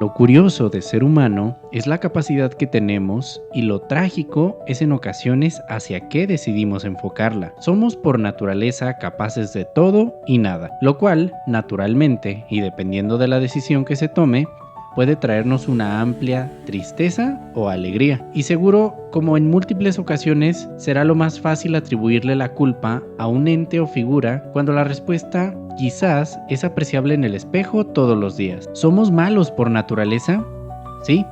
Lo curioso de ser humano es la capacidad que tenemos y lo trágico es en ocasiones hacia qué decidimos enfocarla. Somos por naturaleza capaces de todo y nada, lo cual, naturalmente, y dependiendo de la decisión que se tome, puede traernos una amplia tristeza o alegría. Y seguro, como en múltiples ocasiones, será lo más fácil atribuirle la culpa a un ente o figura cuando la respuesta quizás es apreciable en el espejo todos los días. ¿Somos malos por naturaleza? Sí.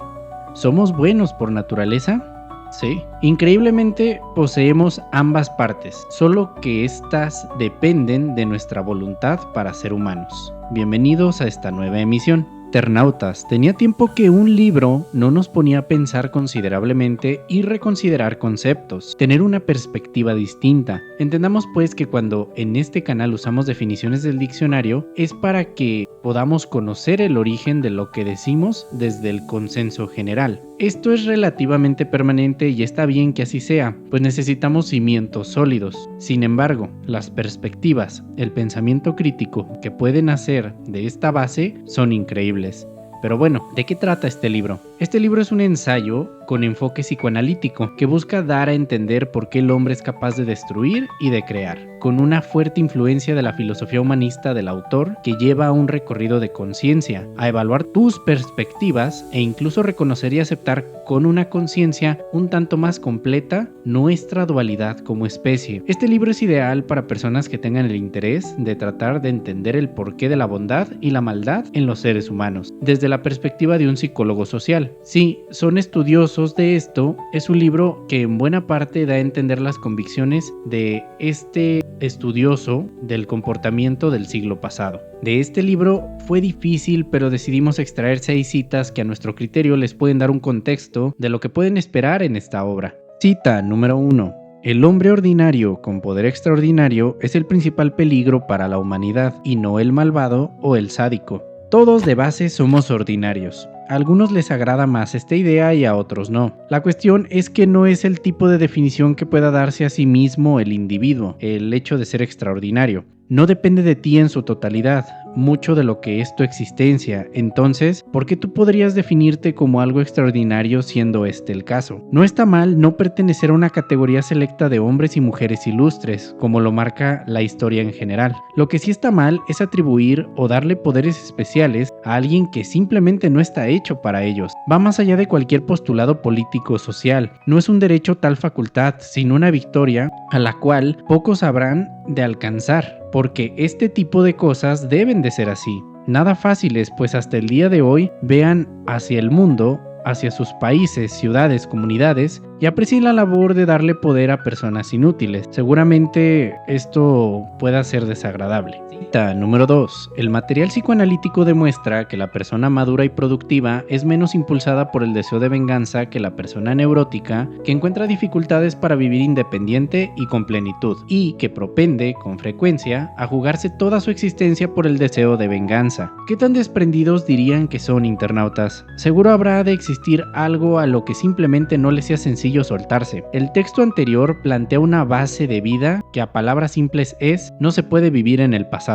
¿Somos buenos por naturaleza? Sí. Increíblemente poseemos ambas partes, solo que éstas dependen de nuestra voluntad para ser humanos. Bienvenidos a esta nueva emisión. Internautas, tenía tiempo que un libro no nos ponía a pensar considerablemente y reconsiderar conceptos, tener una perspectiva distinta. Entendamos pues que cuando en este canal usamos definiciones del diccionario es para que podamos conocer el origen de lo que decimos desde el consenso general. Esto es relativamente permanente y está bien que así sea, pues necesitamos cimientos sólidos. Sin embargo, las perspectivas, el pensamiento crítico que pueden nacer de esta base son increíbles. Pero bueno, ¿de qué trata este libro? Este libro es un ensayo con enfoque psicoanalítico que busca dar a entender por qué el hombre es capaz de destruir y de crear, con una fuerte influencia de la filosofía humanista del autor que lleva a un recorrido de conciencia, a evaluar tus perspectivas e incluso reconocer y aceptar con una conciencia un tanto más completa nuestra dualidad como especie. Este libro es ideal para personas que tengan el interés de tratar de entender el porqué de la bondad y la maldad en los seres humanos, desde la perspectiva de un psicólogo social. Si son estudiosos de esto, es un libro que en buena parte da a entender las convicciones de este estudioso del comportamiento del siglo pasado. De este libro fue difícil, pero decidimos extraer 6 citas que a nuestro criterio les pueden dar un contexto de lo que pueden esperar en esta obra. Cita número 1. El hombre ordinario con poder extraordinario es el principal peligro para la humanidad y no el malvado o el sádico. Todos de base somos ordinarios. A algunos les agrada más esta idea y a otros no. La cuestión es que no es el tipo de definición que pueda darse a sí mismo el individuo, el hecho de ser extraordinario. No depende de ti en su totalidad, mucho de lo que es tu existencia. Entonces, ¿por qué tú podrías definirte como algo extraordinario siendo este el caso? No está mal no pertenecer a una categoría selecta de hombres y mujeres ilustres, como lo marca la historia en general. Lo que sí está mal es atribuir o darle poderes especiales a alguien que simplemente no está hecho para ellos. Va más allá de cualquier postulado político o social. No es un derecho tal facultad, sino una victoria a la cual pocos habrán de alcanzar, porque este tipo de cosas deben de ser así. Nada fáciles, pues hasta el día de hoy vean hacia el mundo, hacia sus países, ciudades, comunidades y aprecien la labor de darle poder a personas inútiles. Seguramente esto pueda ser desagradable. Cita número 2. El material psicoanalítico demuestra que la persona madura y productiva es menos impulsada por el deseo de venganza que la persona neurótica, que encuentra dificultades para vivir independiente y con plenitud, y que propende, con frecuencia, a jugarse toda su existencia por el deseo de venganza. ¿Qué tan desprendidos dirían que son, internautas? Seguro habrá de existir algo a lo que simplemente no les sea sencillo soltarse. El texto anterior plantea una base de vida que a palabras simples es: no se puede vivir en el pasado.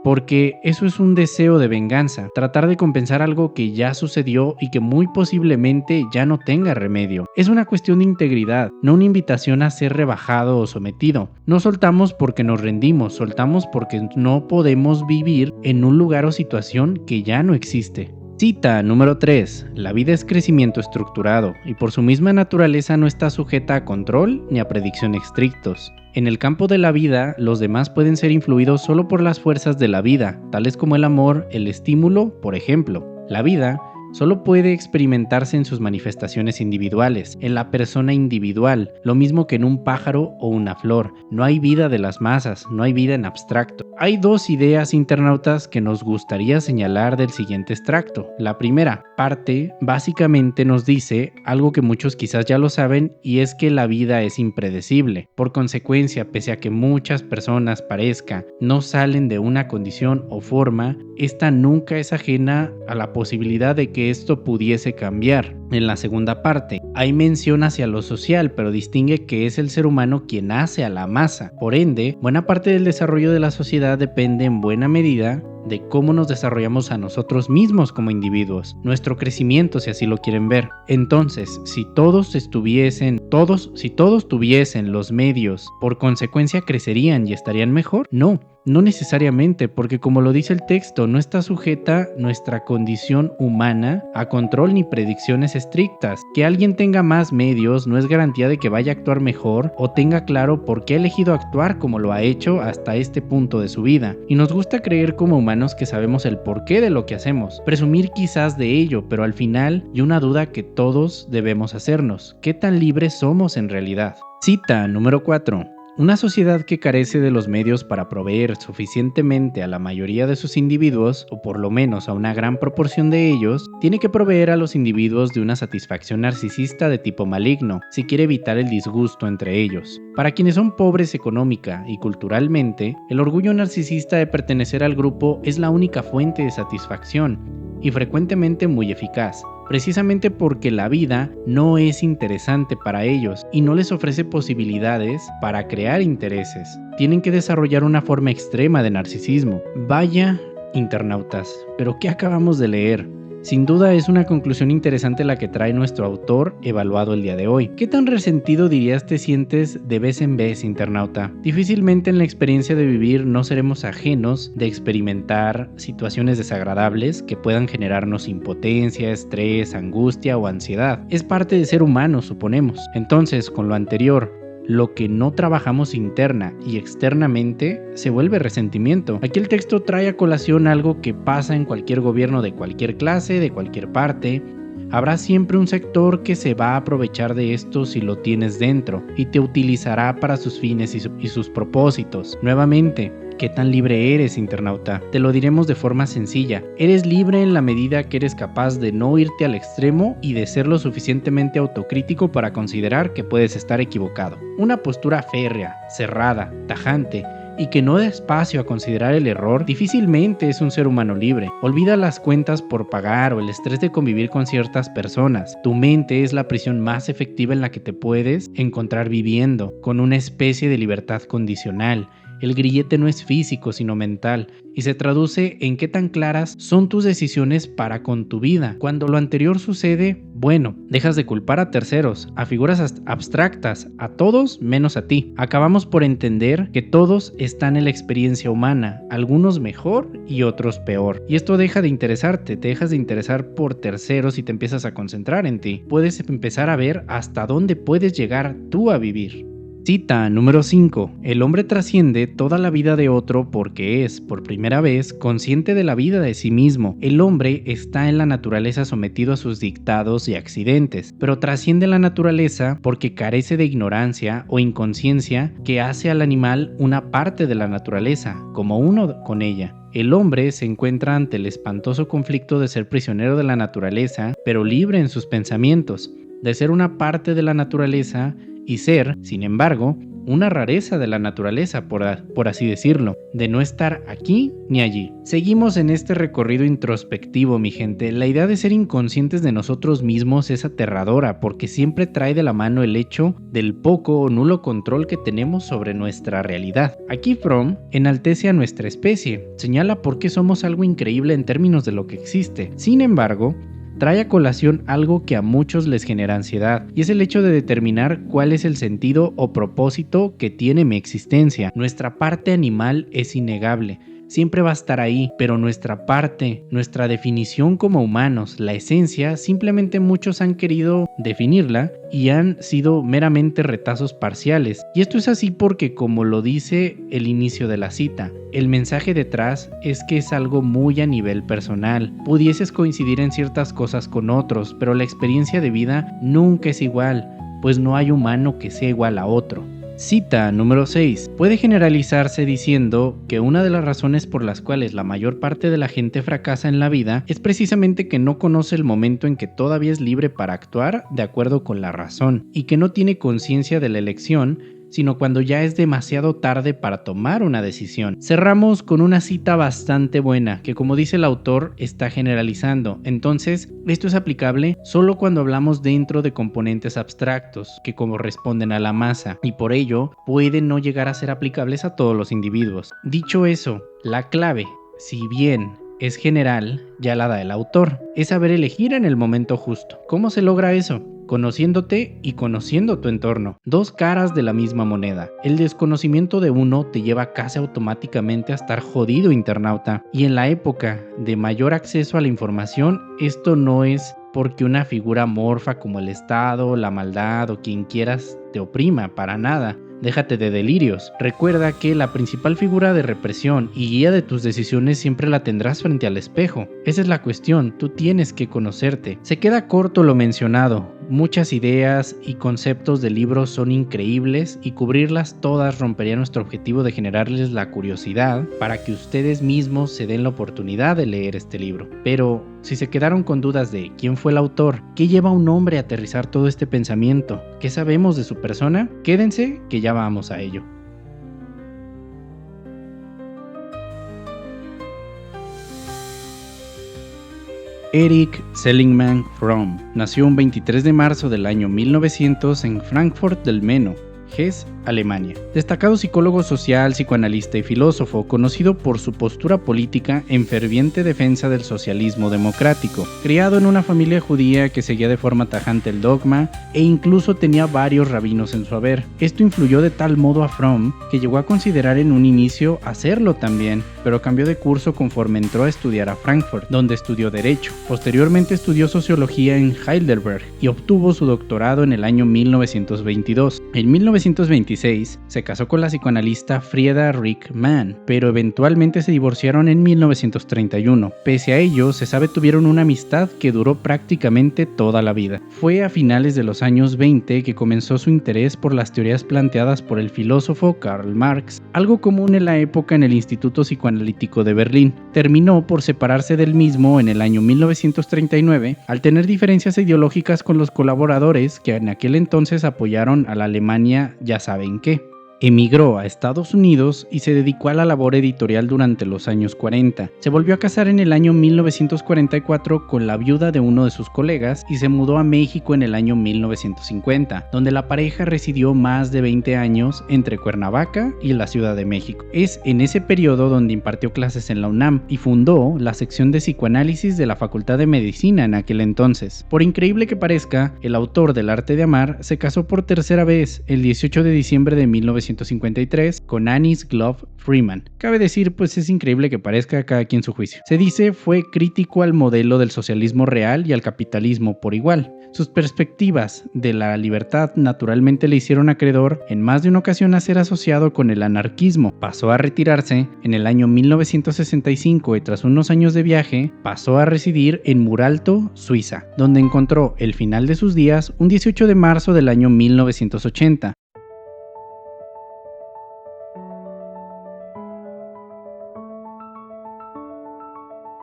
Porque eso es un deseo de venganza, tratar de compensar algo que ya sucedió y que muy posiblemente ya no tenga remedio. Es una cuestión de integridad, no una invitación a ser rebajado o sometido. No soltamos porque nos rendimos, soltamos porque no podemos vivir en un lugar o situación que ya no existe. Cita número 3. La vida es crecimiento estructurado y por su misma naturaleza no está sujeta a control ni a predicción estrictos. En el campo de la vida, los demás pueden ser influidos solo por las fuerzas de la vida, tales como el amor, el estímulo, por ejemplo. La vida solo puede experimentarse en sus manifestaciones individuales, en la persona individual, lo mismo que en un pájaro o una flor. No hay vida de las masas, no hay vida en abstracto. Hay 2 ideas, internautas, que nos gustaría señalar del siguiente extracto. La primera parte básicamente nos dice algo que muchos quizás ya lo saben, y es que la vida es impredecible. Por consecuencia, pese a que muchas personas parezca no salen de una condición o forma, esta nunca es ajena a la posibilidad de que esto pudiese cambiar. En la segunda parte, hay mención hacia lo social, pero distingue que es el ser humano quien hace a la masa. Por ende, buena parte del desarrollo de la sociedad depende en buena medida de cómo nos desarrollamos a nosotros mismos como individuos, nuestro crecimiento si así lo quieren ver. Entonces, si todos tuviesen los medios, ¿por consecuencia crecerían y estarían mejor? No necesariamente, porque como lo dice el texto, no está sujeta nuestra condición humana a control ni predicciones estrictas. Que alguien tenga más medios no es garantía de que vaya a actuar mejor o tenga claro por qué ha elegido actuar como lo ha hecho hasta este punto de su vida. Y nos gusta creer como humanos que sabemos el porqué de lo que hacemos, presumir quizás de ello, pero al final, y una duda que todos debemos hacernos: ¿qué tan libres somos en realidad? Cita número 4. Una sociedad que carece de los medios para proveer suficientemente a la mayoría de sus individuos, o por lo menos a una gran proporción de ellos, tiene que proveer a los individuos de una satisfacción narcisista de tipo maligno, si quiere evitar el disgusto entre ellos. Para quienes son pobres económica y culturalmente, el orgullo narcisista de pertenecer al grupo es la única fuente de satisfacción, y frecuentemente muy eficaz, precisamente porque la vida no es interesante para ellos y no les ofrece posibilidades para crear intereses. Tienen que desarrollar una forma extrema de narcisismo. Vaya, internautas, ¿pero qué acabamos de leer? Sin duda es una conclusión interesante la que trae nuestro autor evaluado el día de hoy. ¿Qué tan resentido dirías te sientes de vez en vez, internauta? Difícilmente en la experiencia de vivir no seremos ajenos de experimentar situaciones desagradables que puedan generarnos impotencia, estrés, angustia o ansiedad. Es parte de ser humano, suponemos. Entonces, con lo anterior, lo que no trabajamos interna y externamente se vuelve resentimiento. Aquí el texto trae a colación algo que pasa en cualquier gobierno de cualquier clase, de cualquier parte. Habrá siempre un sector que se va a aprovechar de esto si lo tienes dentro y te utilizará para sus fines y sus propósitos. Nuevamente, ¿qué tan libre eres, internauta? Te lo diremos de forma sencilla. Eres libre en la medida que eres capaz de no irte al extremo y de ser lo suficientemente autocrítico para considerar que puedes estar equivocado. Una postura férrea, cerrada, tajante y que no da espacio a considerar el error difícilmente es un ser humano libre. Olvida las cuentas por pagar o el estrés de convivir con ciertas personas. Tu mente es la prisión más efectiva en la que te puedes encontrar viviendo, con una especie de libertad condicional. El grillete no es físico, sino mental, y se traduce en qué tan claras son tus decisiones para con tu vida. Cuando lo anterior sucede, bueno, dejas de culpar a terceros, a figuras abstractas, a todos menos a ti. Acabamos por entender que todos están en la experiencia humana, algunos mejor y otros peor. Y esto deja de interesarte, te dejas de interesar por terceros y te empiezas a concentrar en ti. Puedes empezar a ver hasta dónde puedes llegar tú a vivir. Cita número 5. El hombre trasciende toda la vida de otro porque es, por primera vez, consciente de la vida de sí mismo. El hombre está en la naturaleza sometido a sus dictados y accidentes, pero trasciende la naturaleza porque carece de ignorancia o inconsciencia que hace al animal una parte de la naturaleza, como uno con ella. El hombre se encuentra ante el espantoso conflicto de ser prisionero de la naturaleza, pero libre en sus pensamientos, de ser una parte de la naturaleza y ser, sin embargo, una rareza de la naturaleza, por así decirlo, de no estar aquí ni allí. Seguimos en este recorrido introspectivo, mi gente. La idea de ser inconscientes de nosotros mismos es aterradora porque siempre trae de la mano el hecho del poco o nulo control que tenemos sobre nuestra realidad. Aquí Fromm enaltece a nuestra especie, señala por qué somos algo increíble en términos de lo que existe. Sin embargo, trae a colación algo que a muchos les genera ansiedad, y es el hecho de determinar cuál es el sentido o propósito que tiene mi existencia. Nuestra parte animal es innegable, siempre va a estar ahí, pero nuestra parte, nuestra definición como humanos, la esencia, simplemente muchos han querido definirla y han sido meramente retazos parciales. Y esto es así porque, como lo dice el inicio de la cita, el mensaje detrás es que es algo muy a nivel personal. Pudieses coincidir en ciertas cosas con otros, pero la experiencia de vida nunca es igual, pues no hay humano que sea igual a otro. Cita número 6. Puede generalizarse diciendo que una de las razones por las cuales la mayor parte de la gente fracasa en la vida es precisamente que no conoce el momento en que todavía es libre para actuar de acuerdo con la razón y que no tiene conciencia de la elección, sino cuando ya es demasiado tarde para tomar una decisión. Cerramos con una cita bastante buena, que como dice el autor, está generalizando. Entonces, esto es aplicable solo cuando hablamos dentro de componentes abstractos, que corresponden a la masa, y por ello, pueden no llegar a ser aplicables a todos los individuos. Dicho eso, la clave, si bien es general, ya la da el autor. Es saber elegir en el momento justo. ¿Cómo se logra eso? Conociéndote y conociendo tu entorno. Dos caras de la misma moneda. El desconocimiento de uno te lleva casi automáticamente a estar jodido, internauta. Y en la época de mayor acceso a la información, esto no es porque una figura amorfa como el Estado, la maldad o quien quieras te oprima, para nada. Déjate de delirios. Recuerda que la principal figura de represión y guía de tus decisiones siempre la tendrás frente al espejo. Esa es la cuestión, tú tienes que conocerte. Se queda corto lo mencionado. Muchas ideas y conceptos del libro son increíbles y cubrirlas todas rompería nuestro objetivo de generarles la curiosidad para que ustedes mismos se den la oportunidad de leer este libro. Pero si se quedaron con dudas de quién fue el autor, qué lleva a un hombre a aterrizar todo este pensamiento, qué sabemos de su persona, quédense que ya vamos a ello. Erich Seligman Fromm nació un 23 de marzo del año 1900 en Frankfurt del Meno, Hesse, Alemania. Destacado psicólogo social, psicoanalista y filósofo, conocido por su postura política en ferviente defensa del socialismo democrático. Criado en una familia judía que seguía de forma tajante el dogma e incluso tenía varios rabinos en su haber. Esto influyó de tal modo a Fromm que llegó a considerar en un inicio hacerlo también, pero cambió de curso conforme entró a estudiar a Frankfurt, donde estudió Derecho. Posteriormente estudió Sociología en Heidelberg y obtuvo su doctorado en el año 1922. En 1926 se casó con la psicoanalista Frieda Rieck-Mann, pero eventualmente se divorciaron en 1931. Pese a ello, se sabe tuvieron una amistad que duró prácticamente toda la vida. Fue a finales de los años 20 que comenzó su interés por las teorías planteadas por el filósofo Karl Marx, algo común en la época en el Instituto Psicoanalítico de Berlín. Terminó por separarse del mismo en el año 1939 al tener diferencias ideológicas con los colaboradores que en aquel entonces apoyaron a la Alemania ya saben qué. Emigró a Estados Unidos y se dedicó a la labor editorial durante los años 40. Se volvió a casar en el año 1944 con la viuda de uno de sus colegas y se mudó a México en el año 1950, donde la pareja residió más de 20 años entre Cuernavaca y la Ciudad de México. Es en ese periodo donde impartió clases en la UNAM y fundó la sección de psicoanálisis de la Facultad de Medicina en aquel entonces. Por increíble que parezca, el autor del Arte de Amar se casó por tercera vez el 18 de diciembre de 1953 con Anis Glove Freeman. Cabe decir, pues es increíble que parezca, cada quien su juicio. Se dice fue crítico al modelo del socialismo real y al capitalismo por igual. Sus perspectivas de la libertad naturalmente le hicieron acreedor en más de una ocasión a ser asociado con el anarquismo. Pasó a retirarse en el año 1965 y tras unos años de viaje pasó a residir en Muralto, Suiza, donde encontró el final de sus días un 18 de marzo del año 1980.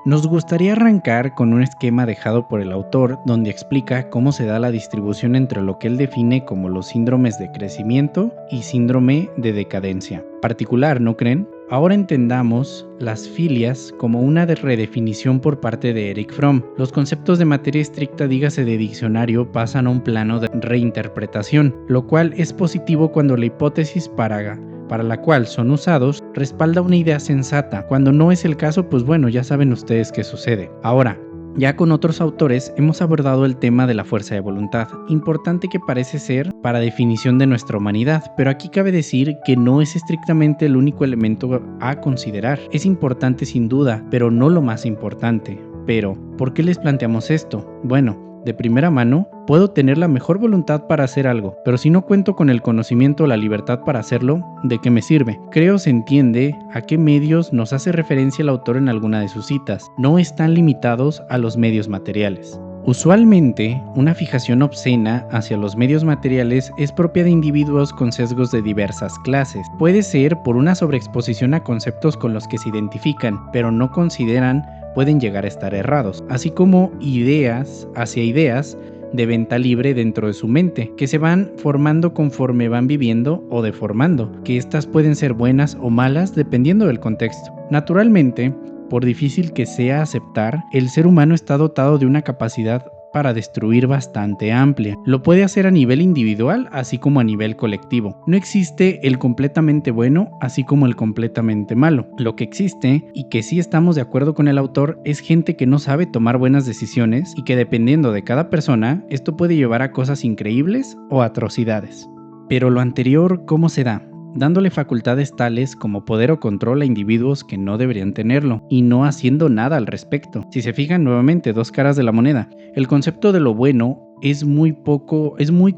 Nos gustaría arrancar con un esquema dejado por el autor donde explica cómo se da la distribución entre lo que él define como los síndromes de crecimiento y síndrome de decadencia. Particular, ¿no creen? Ahora entendamos las filias como una redefinición por parte de Erich Fromm. Los conceptos de materia estricta, dígase de diccionario, pasan a un plano de reinterpretación, lo cual es positivo cuando la hipótesis para la cual son usados respalda una idea sensata. Cuando no es el caso, pues bueno, ya saben ustedes qué sucede. Ahora, ya con otros autores hemos abordado el tema de la fuerza de voluntad, importante que parece ser para definición de nuestra humanidad, pero aquí cabe decir que no es estrictamente el único elemento a considerar. Es importante sin duda, pero no lo más importante. Pero, ¿por qué les planteamos esto? Bueno, de primera mano, puedo tener la mejor voluntad para hacer algo, pero si no cuento con el conocimiento o la libertad para hacerlo, ¿de qué me sirve? Creo se entiende a qué medios nos hace referencia el autor en alguna de sus citas. No están limitados a los medios materiales. Usualmente, una fijación obscena hacia los medios materiales es propia de individuos con sesgos de diversas clases. Puede ser por una sobreexposición a conceptos con los que se identifican, pero no consideran pueden llegar a estar errados, así como ideas de venta libre dentro de su mente, que se van formando conforme van viviendo o deformando, que estas pueden ser buenas o malas dependiendo del contexto. Naturalmente, por difícil que sea aceptar, el ser humano está dotado de una capacidad para destruir bastante amplia. Lo puede hacer a nivel individual así como a nivel colectivo. No existe el completamente bueno así como el completamente malo. Lo que existe, y que sí estamos de acuerdo con el autor, es gente que no sabe tomar buenas decisiones y que dependiendo de cada persona, esto puede llevar a cosas increíbles o atrocidades. Pero lo anterior, ¿cómo se da? Dándole facultades tales como poder o control a individuos que no deberían tenerlo, y no haciendo nada al respecto. Si se fijan, nuevamente, dos caras de la moneda. El concepto de lo bueno es muy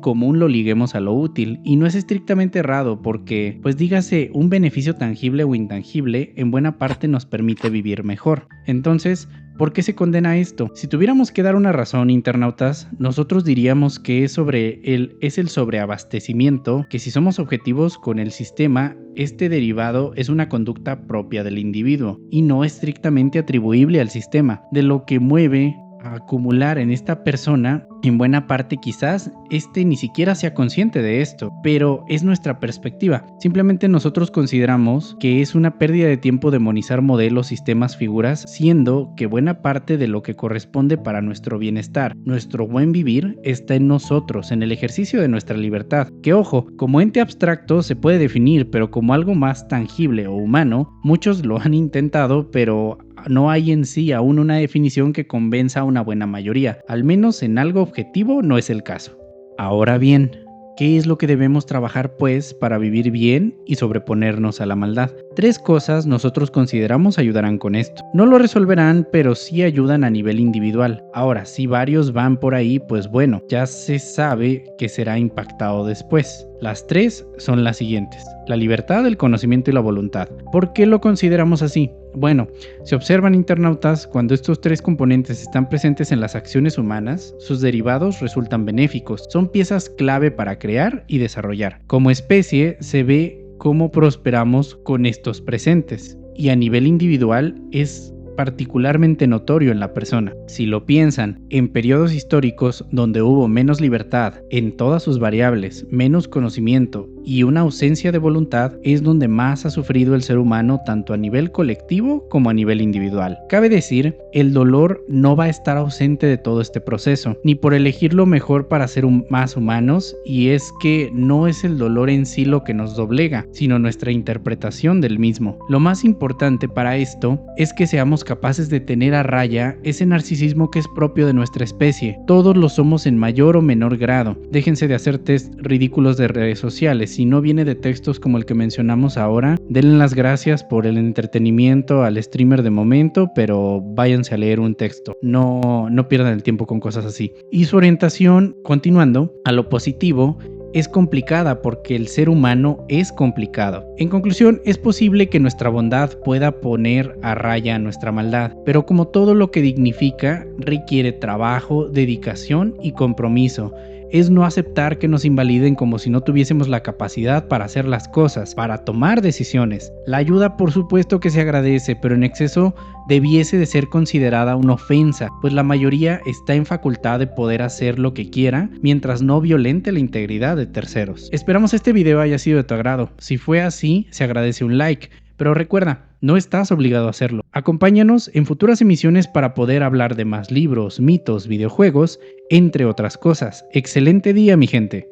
común lo liguemos a lo útil, y no es estrictamente errado porque, pues dígase, un beneficio tangible o intangible en buena parte nos permite vivir mejor. Entonces, ¿por qué se condena esto? Si tuviéramos que dar una razón, internautas, nosotros diríamos que es el sobreabastecimiento, que si somos objetivos con el sistema, este derivado es una conducta propia del individuo y no estrictamente atribuible al sistema, de lo que mueve a acumular en esta persona. En buena parte quizás ni siquiera sea consciente de esto, pero es nuestra perspectiva. Simplemente nosotros consideramos que es una pérdida de tiempo demonizar modelos, sistemas, figuras, siendo que buena parte de lo que corresponde para nuestro bienestar, nuestro buen vivir, está en nosotros, en el ejercicio de nuestra libertad, que ojo, como ente abstracto se puede definir, pero como algo más tangible o humano, muchos lo han intentado, pero no hay en sí aún una definición que convenza a una buena mayoría, al menos en algo objetivo no es el caso. Ahora bien, ¿qué es lo que debemos trabajar pues para vivir bien y sobreponernos a la maldad? 3 cosas nosotros consideramos ayudarán con esto. No lo resolverán, pero sí ayudan a nivel individual. Ahora, si varios van por ahí, pues bueno, ya se sabe que será impactado después. Las 3 son las siguientes: la libertad, el conocimiento y la voluntad. ¿Por qué lo consideramos así? Bueno, si observan, internautas, cuando estos 3 componentes están presentes en las acciones humanas, sus derivados resultan benéficos. Son piezas clave para crear y desarrollar. Como especie, se ve cómo prosperamos con estos presentes, y a nivel individual es particularmente notorio en la persona. Si lo piensan, en periodos históricos donde hubo menos libertad en todas sus variables, menos conocimiento y una ausencia de voluntad, es donde más ha sufrido el ser humano, tanto a nivel colectivo como a nivel individual. Cabe decir, el dolor no va a estar ausente de todo este proceso, ni por elegir lo mejor para ser más humanos, y es que no es el dolor en sí lo que nos doblega, sino nuestra interpretación del mismo. Lo más importante para esto es que seamos capaces de tener a raya ese narcisismo que es propio de nuestra especie. Todos lo somos en mayor o menor grado. Déjense de hacer test ridículos de redes sociales. Si no viene de textos como el que mencionamos ahora, denle las gracias por el entretenimiento al streamer de momento, pero váyanse a leer un texto. No pierdan el tiempo con cosas así. Y su orientación, continuando, a lo positivo, es complicada porque el ser humano es complicado. En conclusión, es posible que nuestra bondad pueda poner a raya nuestra maldad, pero como todo lo que dignifica, requiere trabajo, dedicación y compromiso. Es no aceptar que nos invaliden como si no tuviésemos la capacidad para hacer las cosas, para tomar decisiones. La ayuda, por supuesto que se agradece, pero en exceso debiese de ser considerada una ofensa, pues la mayoría está en facultad de poder hacer lo que quiera mientras no violente la integridad de terceros. Esperamos este video haya sido de tu agrado. Si fue así, se agradece un like, pero recuerda, no estás obligado a hacerlo. Acompáñanos en futuras emisiones para poder hablar de más libros, mitos, videojuegos, entre otras cosas. Excelente día, mi gente.